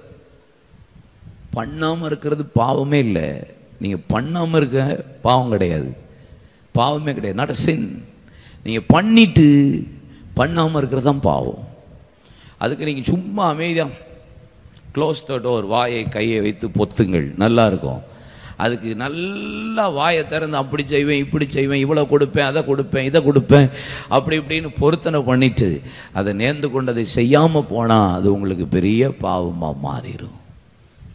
பண்ணாமல் இருக்கிறது பாவமே இல்லை. நீங்கள் பண்ணாமல் இருக்க பாவம் கிடையாது, பாவமே கிடையாது. Not sin. நீங்கள் பண்ணிட்டு பண்ணாமல் இருக்கிறது தான் பாவம். அதுக்கு நீங்கள் சும்மா அமைதியாக க்ளோஸ் த டோர், வாயை கையை வைத்து பொத்துங்கள், நல்லா இருக்கும். அதுக்கு நல்லா வாயை திறந்து அப்படி செய்வேன் இப்படி செய்வேன், இவ்வளோ கொடுப்பேன் அதை கொடுப்பேன் இதை கொடுப்பேன் அப்படி இப்படின்னு பொருத்தனை பண்ணிட்டு அதை நேர்ந்து கொண்டதை செய்யாமல் போனால் அது உங்களுக்கு பெரிய பாவமாக மாறிடும்.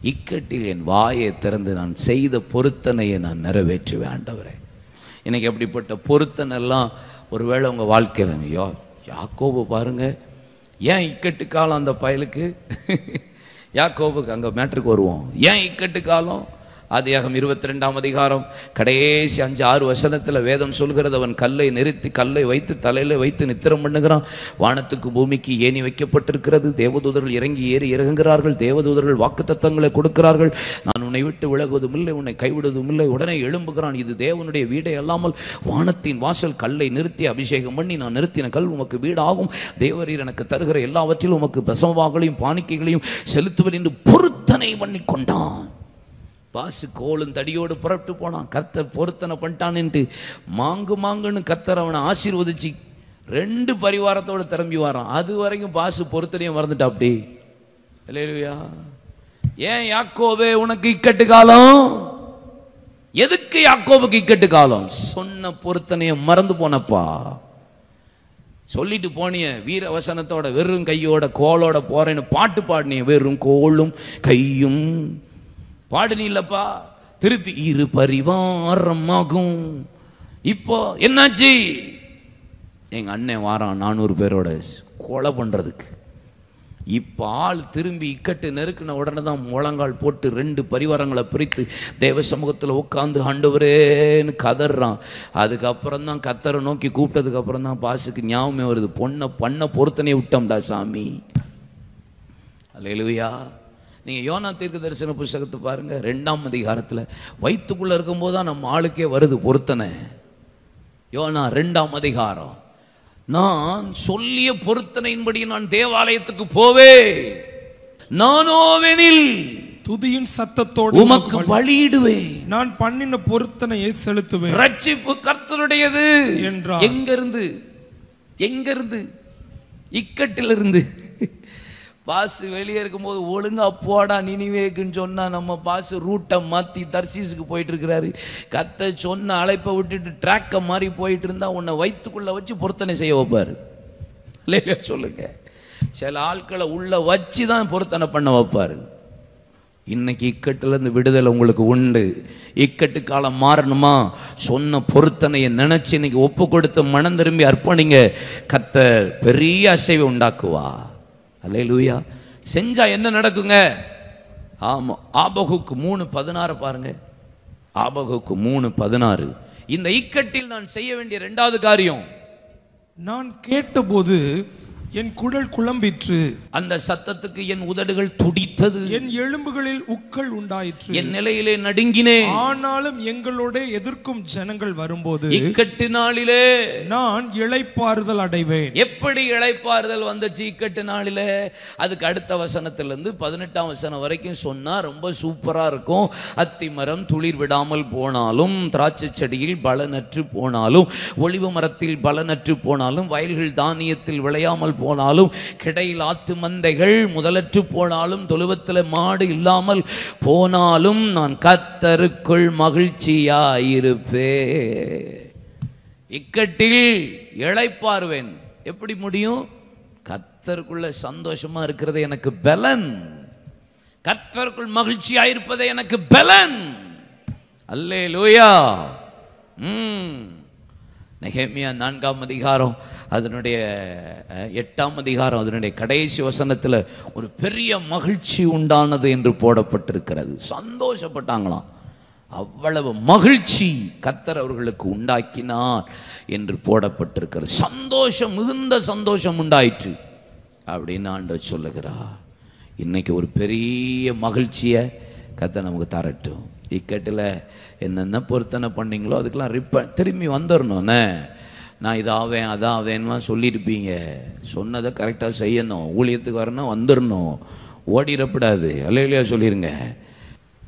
இக்கட்டில் என் வாயை திறந்து நான் செய்த பொருத்தனையை நான் நிறைவேற்றுவேன் ஆண்டவரே. எனக்கு அப்படிப்பட்ட பொருத்தனெல்லாம் ஒருவேளை உங்கள் வாழ்க்கையில், ஐயோ யாக்கோபு பாருங்க, ஏன் இக்கட்டு காலம் அந்த பயலுக்கு? யாக்கோபுக்கு அங்கே மேட்ருக்கு வருவோம். ஏன் இக்கட்டு காலம்? ஆதியாகமம் 22ஆம் அதிகாரம் கடைசி 5-6 வசனத்தில் வேதம் சொல்கிறது, அவன் கல்லை நிறுத்தி கல்லை வைத்து தலையில் வைத்து நித்திரம் பண்ணுகிறான். வானத்துக்கு பூமிக்கு ஏணி வைக்கப்பட்டிருக்கிறது, தேவதூதர்கள் இறங்கி ஏறி இறங்குகிறார்கள், தேவதூதர்கள் வாக்குத்தத்தங்களை கொடுக்கிறார்கள், நான் உன்னை விட்டு விலகுவதும் இல்லை உன்னை கைவிடுவதும் இல்லை. உடனே எழும்புகிறான், இது தேவனுடைய வீடே அல்லாமல் வானத்தின் வாசல், கல்லை நிறுத்தி அபிஷேகம் பண்ணி நான் நிறுத்தின கல் உமக்கு வீடாகும், தேவரீர் எனக்கு தருகிற எல்லாவற்றிலும் உமக்கு தசமபாகங்களையும் பாணிக்கைகளையும் செலுத்துவேன் என்று பொருத்தனை பண்ணி கொண்டான். பாசு கோளும் தடியோடு புறப்பட்டு போனான். கர்த்தர் பொருத்தனை பண்ணிட்டான்ட்டு மாங்குன்னு கர்த்தர் அவனை ஆசீர்வதிச்சு 2 பரிவாரத்தோடு திரும்பி வரான். அது வரைக்கும் பாசு பொருத்தனையும் மறந்துட்டா. அப்படி இல்லையா? ஏன் யாக்கோபே உனக்கு இக்கட்டு காலம்? எதுக்கு யாக்கோபுக்கு இக்கட்டு காலம்? சொன்ன பொருத்தனையை மறந்து போனப்பா. சொல்லிட்டு போனிய வீர வசனத்தோட வெறும் கையோட கோலோட போறேன்னு பாட்டு பாடினிய, வெறும் கோலும் கையும் பாடுனி இல்லப்பா. திருப்பி 2 பரிவாரமாகும். இப்போ என்னாச்சு? எங்க அண்ணன் வாரான் 400 பேரோட கொலை பண்றதுக்கு. இப்போ ஆள் திரும்பி இக்கட்டு நெருக்கின உடனே தான் முழங்கால் போட்டு 2 பரிவாரங்களை பிரித்து தேவ சமூகத்தில் உட்காந்து ஆண்டவரேன்னு கதறான். அதுக்கப்புறம் தான் கத்தரை நோக்கி கூப்பிட்டதுக்கு அப்புறம் தான் பாசுக்கு ஞாபகமே வருது, பண்ண பொருத்தனையை விட்டோம்டா சாமி. அல்லேலூயா. நீங்கள் யோனா தீர்க்க தரிசன புஸ்தகத்தை பாருங்க, 2ஆம் அதிகாரத்தில் வயிற்றுக்குள்ளே இருக்கும்போது தான் நம்ம ஆளுக்கே வருது பொருத்தனை. யோனா 2ஆம் அதிகாரம், நான் சொல்லிய பொருத்தனையின்படி நான் தேவாலயத்துக்கு போவே, நானோவெனில் துதியின் சத்தத்தோடு உமக்கு பலியிடுவேன், நான் பண்ணின பொருத்தனையை செலுத்துவேன், ரட்சிப்பு கர்த்தருடையது என்றார். எங்கிருந்து? இக்கட்டிலிருந்து. பாசு வெளியே இருக்கும்போது ஒழுங்கா போடா நினிவேக்குன்னு சொன்னா நம்ம பாசு ரூட்டை மாற்றி தர்சீஸுக்கு போயிட்டு இருக்கிறாரு. கத்த சொன்ன அழைப்பை விட்டுட்டு ட்ராக்கை மாதிரி போயிட்டு இருந்தா உன்னை வயிற்றுக்குள்ள வச்சு பொருத்தனை செய்ய வைப்பாரு. இல்லையா சொல்லுங்க. சில ஆட்களை உள்ள வச்சு தான் பொருத்தனை பண்ண வைப்பாரு. இன்னைக்கு இக்கட்டுலேருந்து விடுதலை உங்களுக்கு உண்டு. இக்கட்டு காலம் மாறணுமா? சொன்ன பொருத்தனையை நினைச்சு இன்னைக்கு ஒப்பு கொடுத்து மனம் திரும்பி அர்ப்பணிங்க. கர்த்தர் பெரிய அசைவை உண்டாக்குவா. அல்லேலூயா. செஞ்சா என்ன நடக்குங்க? ஆமா, ஆபகுக்கு 3:16 பாருங்க. ஆபகுக்கு 3:16. இந்த இக்கட்டில் நான் செய்ய வேண்டிய 2வது காரியம், நான் கேட்டபோது என் குடல் குழம்பிற்று. அந்த சத்தத்துக்கு என் உதடுகள் துடித்தது. என் எலும்புகளில் உக்கள் உண்டாயிற்று. என் நிலையிலே நடுங்கினேன். ஆனாலும் எங்களோட எதிர்க்கும் ஜனங்கள் வரும்போது இக்கட்டு நாளிலே நான் இளைப்பாறுதல் அடைவேன். எப்படி இளைப்பாறுதல் வந்துச்சு இக்கட்டு நாளிலே? அதுக்கு அடுத்த வசனத்திலிருந்து 18ஆம் வசனம் வரைக்கும் சொன்னா ரொம்ப சூப்பரா இருக்கும். அத்தி மரம் துளிர் விடாமல் போனாலும், திராட்சை செடியில் பலனற்று போனாலும், ஒலிவ மரத்தில் பலனற்று போனாலும், வயல்கள் தானியத்தில் விளையாமல் போனாலும், கிடையில் ஆட்டு மந்தைகள் முதலற்று போனாலும், தொழுவத்தில் மாடு இல்லாமல் போனாலும், நான் கர்த்தருக்குள் மகிழ்ச்சியாயிருப்பே. இக்கட்டில் இளைப்பாறுவேன். எப்படி முடியும்? கர்த்தருக்குள்ள சந்தோஷமா இருக்கிறது எனக்கு பலன். கர்த்தருக்குள் மகிழ்ச்சியாயிருப்பதே எனக்கு பலன். அல்லேலூயா. நெகேமியா 4ஆம் அதிகாரம் அதனுடைய 8ஆம் அதிகாரம் அதனுடைய கடைசி வசனத்தில் ஒரு பெரிய மகிழ்ச்சி உண்டானது என்று போடப்பட்டிருக்கிறது. சந்தோஷப்பட்டாங்களாம். அவ்வளவு மகிழ்ச்சி கர்த்தர் அவர்களுக்கு உண்டாக்கினார் என்று போடப்பட்டிருக்கிறது. சந்தோஷம், மிகுந்த சந்தோஷம் உண்டாயிற்று அப்படின்னு ஆண்டவர் சொல்லுகிறார். இன்னைக்கு ஒரு பெரிய மகிழ்ச்சியை கர்த்தர் நமக்கு தரட்டும். இக்கட்டில் என்னென்ன பொருத்தனை பண்ணீங்களோ அதுக்கெல்லாம் திரும்பி வந்துடணும்ண்ணே. நான் இதாவேன் அதாவேன்னு சொல்லியிருப்பீங்க. சொன்னதை கரெக்டாக செய்யணும். ஊழியத்துக்கு வரணும், வந்துடணும், ஓடிடக்கூடாது. அல்லையா சொல்லிடுங்க.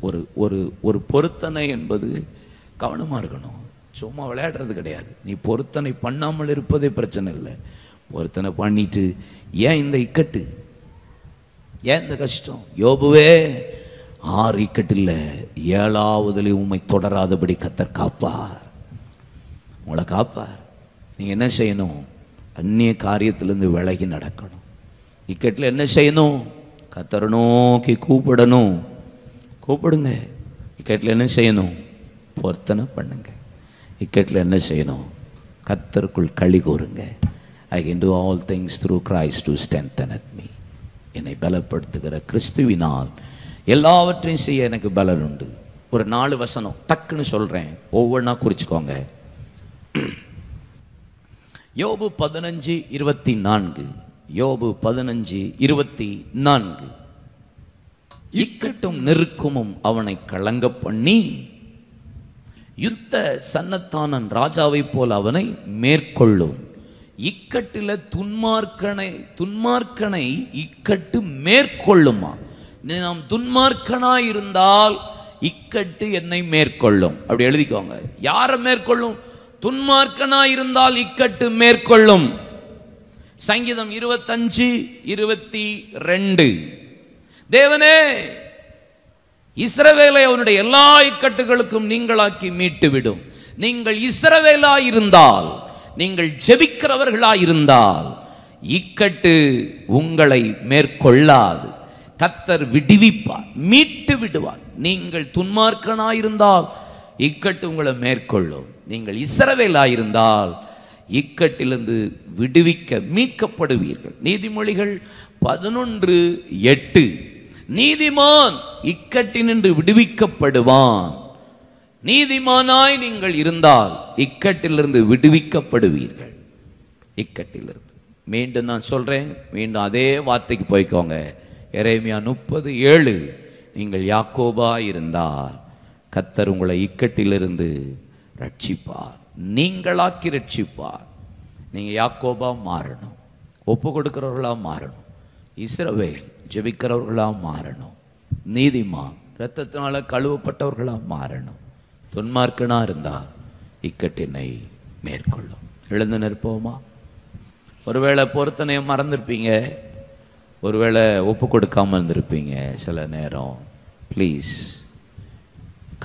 ஒரு ஒரு ஒரு பொருத்தனை என்பது கவனமாக இருக்கணும். சும்மா விளையாடுறது கிடையாது. நீ பொருத்தனை பண்ணாமல் இருப்பதே பிரச்சனை இல்லை. பொருத்தனை பண்ணிட்டு ஏன் இந்த இக்கட்டு, ஏன் இந்த கஷ்டம்? யோபுவே 6 இக்கட்டில் 7ஆவதுல உம்மை தொடராதபடி கர்த்தர் காப்பார். உங்களை காப்பார். நீங்கள் என்ன செய்யணும்? அந்நிய காரியத்திலிருந்து விலகி நடக்கணும். இக்கட்டில் என்ன செய்யணும்? கர்த்தரை நோக்கி கூப்பிடணும். கூப்பிடுங்க. இக்கட்டில் என்ன செய்யணும்? பொருத்தனை பண்ணுங்க. இக்கட்டில் என்ன செய்யணும்? கர்த்தருக்குள் களி கூறுங்க. I can do all things through Christ who strengtheneth me. என்னை பலப்படுத்துகிற கிறிஸ்துவினால் எல்லாவற்றையும் செய்ய எனக்கு பலன் உண்டு. ஒரு 4 வசனம் டக்குன்னு சொல்கிறேன், ஒவ்வொன்றா குறிச்சுக்கோங்க. யோபு 15:24. யோபு 15:24. இக்கட்டும் நெருக்கமும் அவனை கலங்க பண்ணி யுத்த சன்னத்தானன் ராஜாவை போல் அவனை மேற்கொள்ளும். இக்கட்டில் துன்மார்க்கனை இக்கட்டு மேற்கொள்ளுமா? நாம் துன்மார்க்கனாய் இருந்தால் இக்கட்டு என்னை மேற்கொள்ளும். அப்படி எழுதிக்கோங்க. யாரை மேற்கொள்ளும்? துன்மார்க்கனாய் இருந்தால் இக்கட்டு மேற்கொள்ளும். சங்கீதம் 25:22. தேவனே, இஸ்ரவேலை அவனுடைய எல்லா இக்கட்டுகளுக்கும் நீங்களாக்கி மீட்டுவிடும். நீங்கள் இஸ்ரவேலாயிருந்தால், நீங்கள் ஜெபிக்கிறவர்களாயிருந்தால் இக்கட்டு உங்களை மேற்கொள்ளாது. கர்த்தர் விடுவிப்பார், மீட்டு விடுவார். நீங்கள் துன்மார்க்கனாயிருந்தால் இக்கட்டு உங்களை மேற்கொள்ளும். நீங்கள் இஸ்ரவேலாயிருந்தால் இக்கட்டிலிருந்து மீட்கப்படுவீர்கள். நீதிமொழிகள் 11:8. நீதிமான் இக்கட்டினின்று விடுவிக்கப்படுவான். நீதிமானாய் நீங்கள் இருந்தால் இக்கட்டிலிருந்து விடுவிக்கப்படுவீர்கள். இக்கட்டிலிருந்து மீண்டும் நான் சொல்றேன், மீண்டும் அதே வார்த்தைக்கு போய்க்கோங்க. எரேமியா 30:7. நீங்கள் யாக்கோபா இருந்தால் கர்த்தர் உங்களை இக்கட்டிலிருந்து ரட்சிப்பார், நீங்களாக்கி ரட்சிப்பார். நீங்கள் யாக்கோபா மாறணும், ஒப்பு கொடுக்கிறவர்களாக மாறணும், இஸ்ரவேல் ஜெபிக்கிறவர்களாக மாறணும், நீதிமான் இரத்தத்தினால கழுவப்பட்டவர்களாக மாறணும். துன்மார்க்கனாக இருந்தால் இக்கட்டினை மேற்கொள்ளும். எழுந்து நிற்போமா? ஒருவேளை பொருத்தனையை மறந்துருப்பீங்க, ஒருவேளை ஒப்பு கொடுக்காமல் இருந்திருப்பீங்க. சில நேரம் ப்ளீஸ்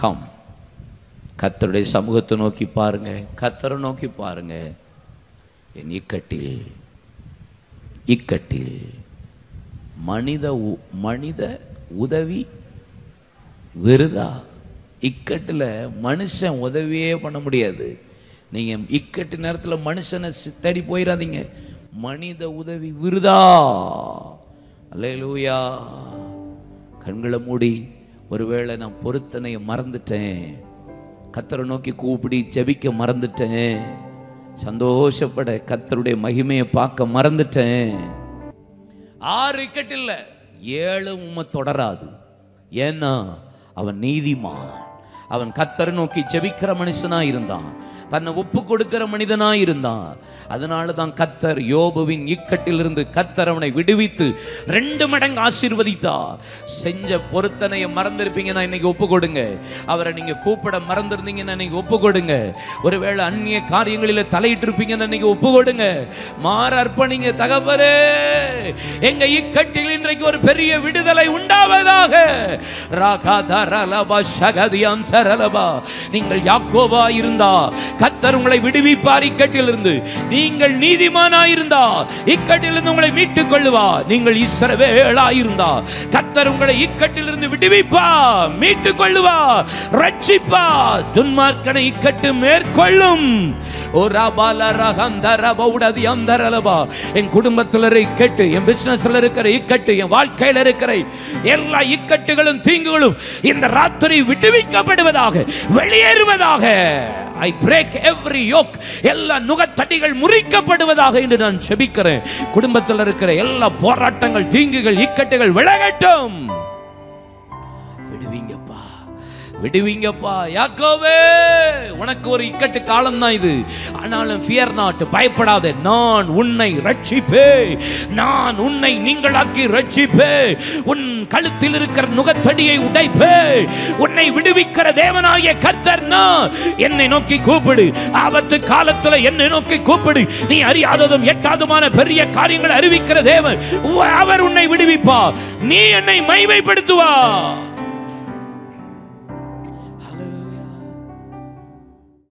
கம், கர்த்தருடைய சமூகத்தை நோக்கி பாருங்க, கர்த்தரை நோக்கி பாருங்க. என் இக்கட்டில் மனித உதவி விருதா. இக்கட்டில் மனுஷன் உதவியே பண்ண முடியாது. நீங்கள் இக்கட்டு நேரத்தில் மனுஷனை தேடி போயிடாதீங்க. மனித உதவி விருதா. அல்லேலூயா. கண்களை மூடி, ஒருவேளை நான் பொருத்தனையை மறந்துட்டேன், கர்த்தரை நோக்கி கூப்பிடி ஜெபிக்க மறந்துட்டேன், சந்தோஷப்பட கர்த்தருடைய மகிமையை பார்க்க மறந்துட்டேன். 6 இக்கட்டு இல்ல, 7 உம்மை தொடராது. ஏன்னா அவன் நீதிமான். அவன் கர்த்தரை நோக்கி ஜெபிக்கிற மனுஷனா இருந்தான், தன்னை ஒப்பு கொடுக்கிற மனிதனா இருந்தான். அதனால தான் கர்த்தர் யோபுவின் இக்கட்டிலிருந்து கர்த்தர் அவனை விடுவித்து 2 மடங்கு ஆசீர்வதித்தார். செஞ்ச பொருத்தனையை மறந்திருப்பீங்கன்னா இன்னைக்கு ஒப்பு கொடுங்க. அவரை நீங்க கூப்பிட மறந்திருந்தீங்கன்னா இன்னைக்கு ஒப்பு கொடுங்க. ஒருவேளை அந்நிய காரியங்களில் தலையிட்டு இருப்பீங்கன்னா இன்னைக்கு ஒப்பு கொடுங்க. மாற அர்ப்பணிங்க. தகப்பனே, எங்க இக்கட்டில் இன்றைக்கு ஒரு பெரிய விடுதலை உண்டாவதாக. நீங்கள் யாக்கோபா இருந்தா கர்த்தர் உங்களை விடுவிப்பார். இக்கட்டிலிருந்து நீங்கள் நீதிமானாயிருந்தா இக்கட்டிலிருந்து உங்களை மீட்டுக் கொள்ளுவார். நீங்கள் இஸ்ரவேலாயிருந்தா கர்த்தர் உங்களை இக்கட்டிலிருந்து விடுவிப்பார், மீட்டுக் கொள்ளுவார், ரட்சிப்பார். துன்மார்க்கனை இக்கட்டு மேற்கொள்ளும். என் குடும்பத்தில் இக்கட்டு, என் பிசினஸ்ல இருக்கிற இக்கட்டு, என் வாழ்க்கையில் இருக்கிற எல்லா இக்கட்டுகளும் தீங்குகளும் இந்த ராத்திரி விடுவிக்கப்படுவதாக, வெளியேறுவதாக. I break every yoke. எல்லா நுகத்தடிகள் முறிக்கப்படுவதாக என்று நான் ஜெபிக்கிறேன். குடும்பத்தில் இருக்கிற எல்லா போராட்டங்கள், தீங்குகள், இக்கட்டுகள் விலகட்டும். விடுவீங்கப்பா, விடுவீங்கப்பா. யாக்கோபே, உனக்கு ஒரு இக்கட்டு காலம் தான் இது. ஆனாலும் fear not, பயப்படாதே. நான் உன்னை ரட்சிப்பே, நான் உன்னை நீங்களாக்கி ரட்சிப்பே. உன் கழுத்தில் இருக்கிற நுகத்தடியை உடைப்பே. உன்னை விடுவிக்கிற தேவனாகிய கர்த்தர் நான். என்னை நோக்கி கூப்பிடு. ஆபத்து காலத்துல என்னை நோக்கி கூப்பிடு. நீ அறியாததும் எட்டாததுமான பெரிய காரியங்களை அறிவிக்கிற தேவன். அவர் உன்னை விடுவிப்பார். நீ என்னை மகிமைப்படுத்துவார்.